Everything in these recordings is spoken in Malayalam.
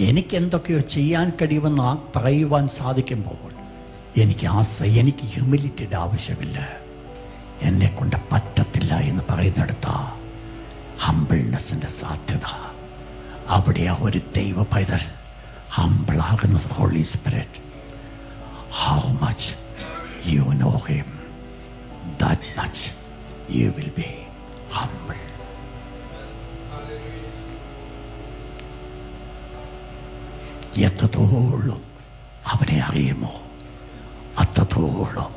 എനിക്ക് എന്തൊക്കെയോ ചെയ്യാൻ കഴിയുമെന്ന് പറയുവാൻ സാധിക്കുമ്പോൾ എനിക്ക് ഹ്യൂമിലിറ്റിയുടെ ആവശ്യമില്ല. എന്നെ കൊണ്ട് പറ്റത്തില്ല എന്ന് പറയുന്നിടത്ത ഹംബിൾനെസ്സിന്റെ സാധ്യത. അവിടെ ഒരു ദൈവ പൈതൽ ഹംബിളാകുന്നത് holy spirit. How much you know him, that much you will be humble. എത്രത്തോളം അവനെ അറിയുമോ അത്രത്തോളം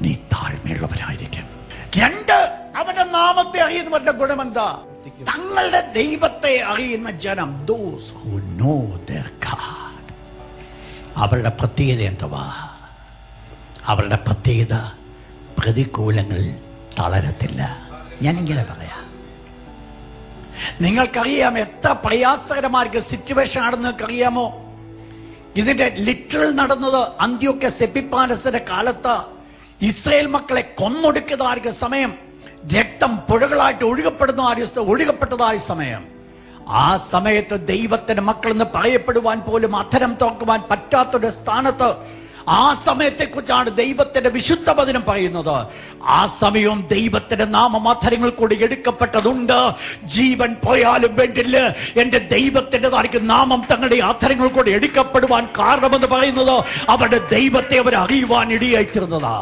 നീ താഴ്മയുള്ളവരായിരിക്കും. 2, അവന്റെ നാമത്തെ അറിയുന്നവരുടെ ഗുണമെന്താ? തങ്ങളുടെ ദൈവത്തെ അറിയുന്ന ജനം, those who know their God. അവരുടെ പ്രത്യേകത എന്തുവാ? അവരുടെ പ്രത്യേകത പ്രതികൂലങ്ങൾ തളരത്തില്ല. ഞാനിങ്ങനെ പറയാം, നിങ്ങൾക്കറിയാം എത്ര പ്രയാസകരമായിരിക്കും സിറ്റുവേഷൻ ആണെന്ന് നിങ്ങൾക്കറിയാമോ? ഇതിന്റെ ലിറ്ററൽ നടന്നത് അന്ത്യോക്യസ് എപ്പിഫാനസിന്റെ കാലത്ത് ഇസ്രായേൽ മക്കളെ കൊന്നൊടുക്കുന്നതായിരിക്കും സമയം. രക്തം പുഴകളായിട്ട് ഒഴുകപ്പെട്ടതായ സമയം. ആ സമയത്ത് ദൈവത്തിന്റെ മക്കളെന്ന് പറയപ്പെടുവാൻ പോലും അധരം തുറക്കുവാൻ പറ്റാത്തൊരു സ്ഥാനത്ത് ആ സമയത്തെ കുറിച്ചാണ് ദൈവത്തിന്റെ വിശുദ്ധ വചനം പറയുന്നത്. ആ സമയവും ദൈവത്തിന്റെ നാമം അധരങ്ങൾ കൂടി എടുക്കപ്പെട്ടതുണ്ട്. ജീവൻ പോയാലും വേണ്ടില്ല, എന്റെ ദൈവത്തിൻ്റെതായിരിക്കും നാമം തങ്ങളുടെ അധരങ്ങൾ കൂടി എടുക്കപ്പെടുവാൻ കാരണമെന്ന് പറയുന്നത് അവരുടെ ദൈവത്തെ അവർ അറിയുവാൻ ഇടയായിത്തീർന്നതാ.